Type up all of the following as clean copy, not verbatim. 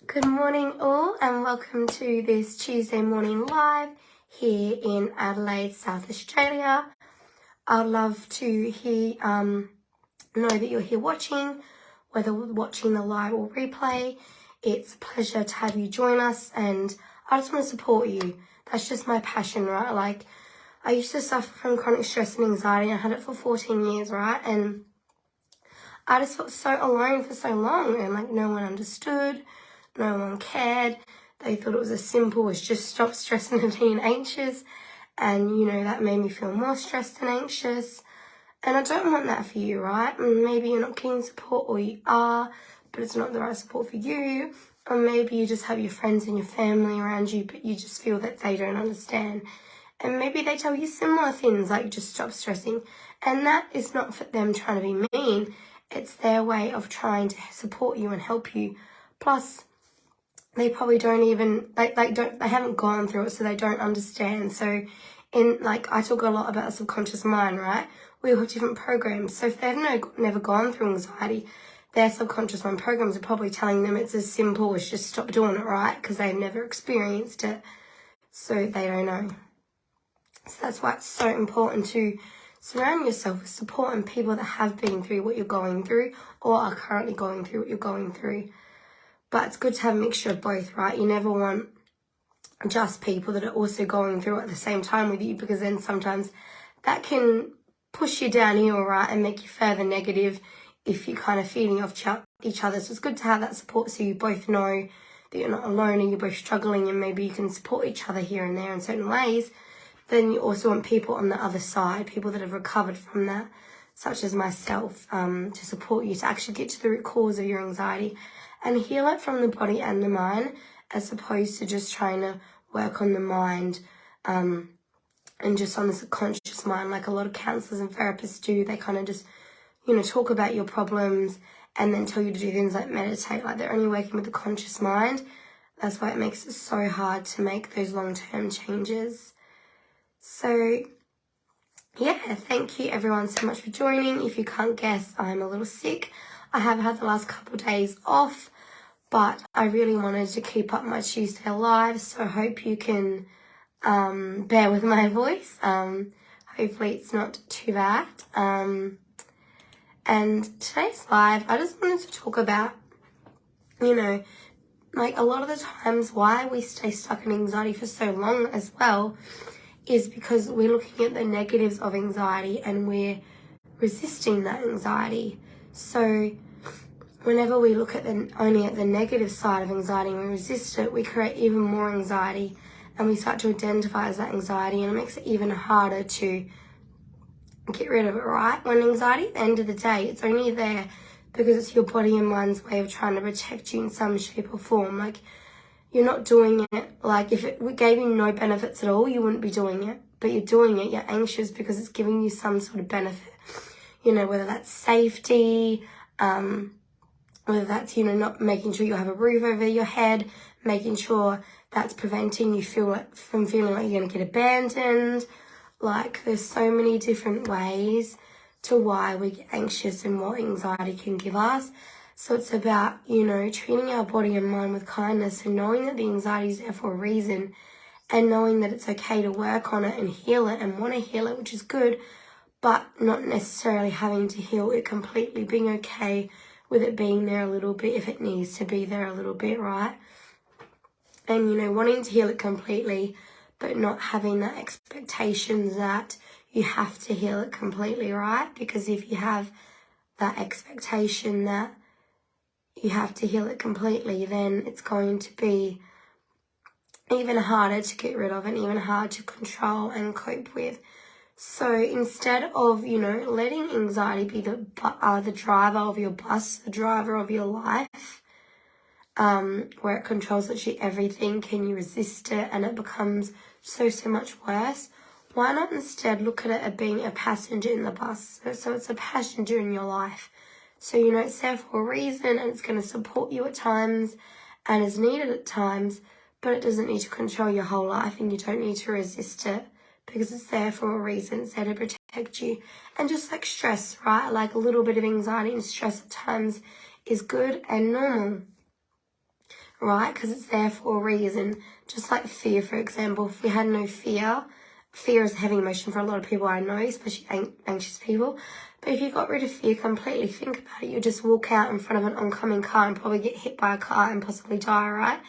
Good morning all, and welcome to this Tuesday morning live here in Adelaide, South Australia. I'd love to know that you're here watching, whether watching the live or replay. It's a pleasure to have you join us, and I just want to support you. That's just my passion, right? Like, I used to suffer from chronic stress and anxiety. I had it for 14 years, right? And I just felt so alone for so long, and like no one understood. No one cared. They thought it was as simple as just stop stressing and being anxious. And, that made me feel more stressed and anxious. And I don't want that for you, right? And maybe you're not getting support, or you are, but it's not the right support for you. Or maybe you just have your friends and your family around you, but you just feel that they don't understand. And maybe they tell you similar things like just stop stressing. And that is not for them trying to be mean. It's their way of trying to support you and help you. Plus, they probably don't even, they haven't gone through it, so they don't understand. So I talk a lot about the subconscious mind, right? We all have different programs. So if they've never gone through anxiety, their subconscious mind programs are probably telling them it's as simple as just stop doing it, right? Because they've never experienced it. So they don't know. So that's why it's so important to surround yourself with support and people that have been through what you're going through or are currently going through what you're going through. But it's good to have a mixture of both, right? You never want just people that are also going through it at the same time with you, because then sometimes that can push you downhill, right, and make you further negative if you're kind of feeding off each other. So it's good to have that support so you both know that you're not alone and you're both struggling, and maybe you can support each other here and there in certain ways. Then you also want people on the other side, people that have recovered from that, such as myself, to support you to actually get to the root cause of your anxiety and heal it from the body and the mind, as opposed to just trying to work on the mind and just on the subconscious mind, like a lot of counsellors and therapists do. They kind of just, talk about your problems and then tell you to do things like meditate, like they're only working with the conscious mind. That's why it makes it so hard to make those long-term changes. So, yeah, thank you everyone so much for joining. If you can't guess, I'm a little sick. I have had the last couple of days off, but I really wanted to keep up my Tuesday live, so I hope you can bear with my voice. Hopefully it's not too bad. And today's live, I just wanted to talk about, like a lot of the times why we stay stuck in anxiety for so long as well is because we're looking at the negatives of anxiety and we're resisting that anxiety. So whenever we look at only at the negative side of anxiety and we resist it, we create even more anxiety, and we start to identify as that anxiety, and it makes it even harder to get rid of it, right? When anxiety, at the end of the day, it's only there because it's your body and mind's way of trying to protect you in some shape or form. Like, you're not doing it, like if it gave you no benefits at all, you wouldn't be doing it. But you're doing it, you're anxious because it's giving you some sort of benefit. Whether that's safety, whether that's, not making sure you have a roof over your head, making sure that's preventing you from feeling like you're going to get abandoned. Like, there's so many different ways to why we get anxious and what anxiety can give us. So it's about, treating our body and mind with kindness and knowing that the anxiety is there for a reason, and knowing that it's okay to work on it and heal it and want to heal it, which is good, but not necessarily having to heal it completely, being okay with it being there a little bit if it needs to be there a little bit, right? And, wanting to heal it completely, but not having that expectation that you have to heal it completely, right? Because if you have that expectation that you have to heal it completely, then it's going to be even harder to get rid of and even harder to control and cope with. So instead of, letting anxiety be the driver of your bus, the driver of your life, where it controls literally everything, can you resist it and it becomes so much worse, why not instead look at it as being a passenger in the bus? So it's a passenger in your life. So, it's there for a reason, and it's going to support you at times and is needed at times, but it doesn't need to control your whole life, and you don't need to resist it because it's there for a reason. It's there to protect you. And just like stress, right? Like a little bit of anxiety and stress at times is good and normal. right? Because it's there for a reason. Just like fear, for example, if we had no fear, fear is a heavy emotion for a lot of people I know, especially anxious people. But if you got rid of fear completely, think about it. You just walk out in front of an oncoming car and probably get hit by a car and possibly die, right?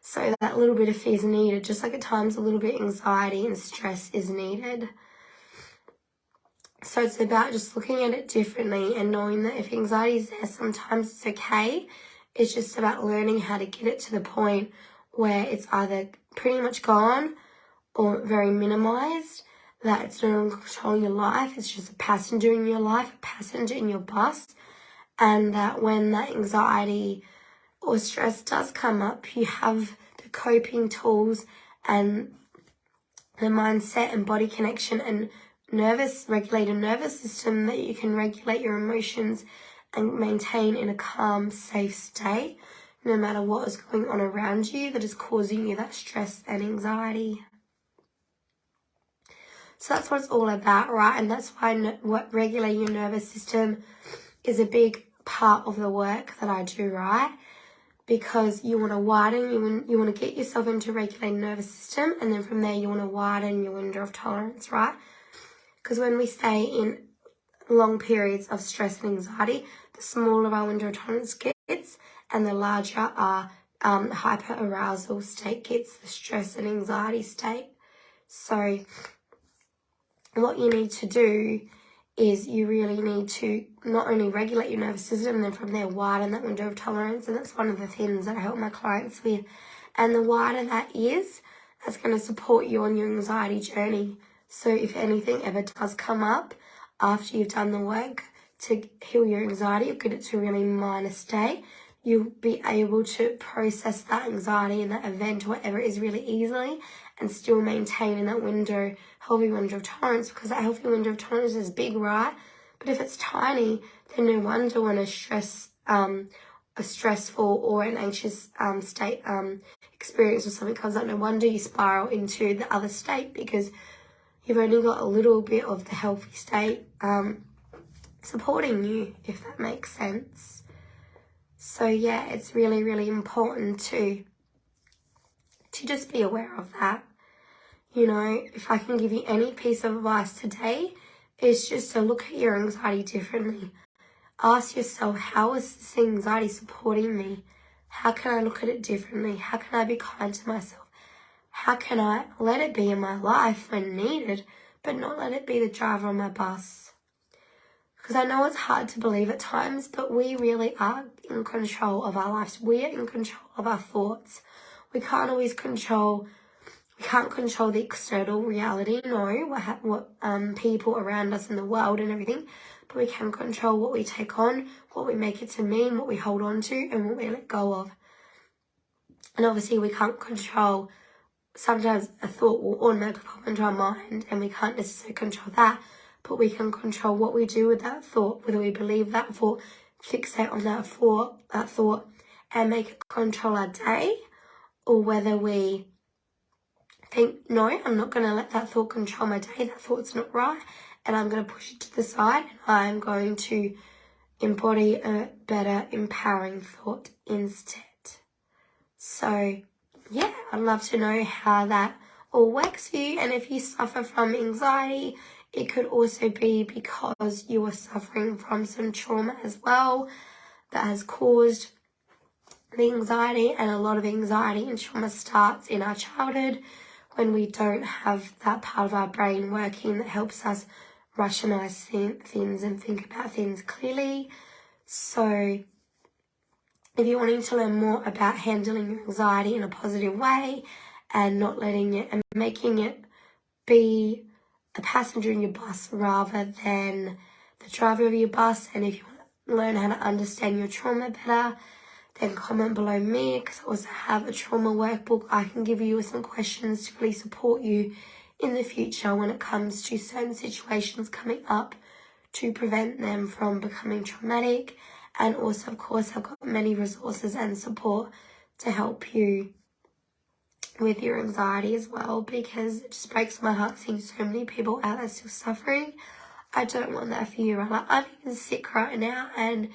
So that little bit of fear is needed, just like at times a little bit of anxiety and stress is needed. So it's about just looking at it differently and knowing that if anxiety is there, sometimes it's okay. It's just about learning how to get it to the point where it's either pretty much gone or very minimized, that it's no longer controlling your life. It's just a passenger in your life, a passenger in your bus. And that when that anxiety or stress does come up, you have the coping tools and the mindset and body connection and regulated nervous system that you can regulate your emotions and maintain in a calm, safe state, no matter what is going on around you that is causing you that stress and anxiety. So that's what it's all about, right? And that's why what regulating your nervous system is a big part of the work that I do, right? Because you want to widen, you want to get yourself into a regulated nervous system, and then from there you want to widen your window of tolerance, right? Because when we stay in long periods of stress and anxiety, the smaller our window of tolerance gets, and the larger our hyper-arousal state gets, the stress and anxiety state. So what you need to do is you really need to not only regulate your nervous system and then from there widen that window of tolerance, and that's one of the things that I help my clients with. And the wider that is, that's going to support you on your anxiety journey. So if anything ever does come up after you've done the work to heal your anxiety or get it to a really minor state, you'll be able to process that anxiety and that event or whatever it is really easily and still maintain that healthy window of tolerance, because that healthy window of tolerance is big, right? But if it's tiny, then no wonder when a stressful or an anxious state experience or something comes up, no wonder you spiral into the other state, because you've only got a little bit of the healthy state supporting you, if that makes sense. So yeah, it's really, really important to just be aware of that. You know, if I can give you any piece of advice today, it's just to look at your anxiety differently. Ask yourself, how is this anxiety supporting me? How can I look at it differently? How can I be kind to myself? How can I let it be in my life when needed, but not let it be the driver on my bus? Because I know it's hard to believe at times, but we really are in control of our lives. We are in control of our thoughts. We can't control the external reality, what people around us in the world and everything, but we can control what we take on, what we make it to mean, what we hold on to, and what we let go of. And obviously we can't control, sometimes a thought will automatically pop into our mind and we can't necessarily control that, but we can control what we do with that thought, whether we believe that thought, fixate on that thought and make it control our day, or whether we think, no, I'm not going to let that thought control my day, that thought's not right, and I'm going to push it to the side, and I'm going to embody a better, empowering thought instead. So, yeah, I'd love to know how that all works for you, and if you suffer from anxiety, it could also be because you are suffering from some trauma as well that has caused the anxiety, and a lot of anxiety and trauma starts in our childhood when we don't have that part of our brain working that helps us rationalize things and think about things clearly. So if you're wanting to learn more about handling your anxiety in a positive way and not letting it and making it be a passenger in your bus rather than the driver of your bus, and if you want to learn how to understand your trauma better, then comment below me, because I also have a trauma workbook I can give you with some questions to really support you in the future when it comes to certain situations coming up to prevent them from becoming traumatic. And also, of course, I've got many resources and support to help you with your anxiety as well, because it just breaks my heart seeing so many people out there still suffering. I don't want that for you, right? Like, I'm even sick right now, and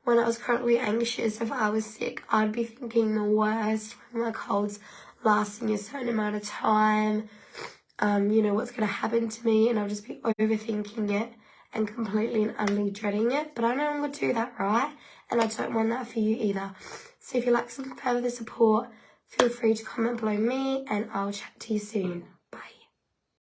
when I was chronically anxious, if I was sick, I'd be thinking the worst when my cold's lasting a certain amount of time, you know, what's going to happen to me, and I'll just be overthinking it and completely and utterly dreading it. But I no longer do that, right? And I don't want that for you either. So if you'd like some further support, feel free to comment below me, and I'll chat to you soon.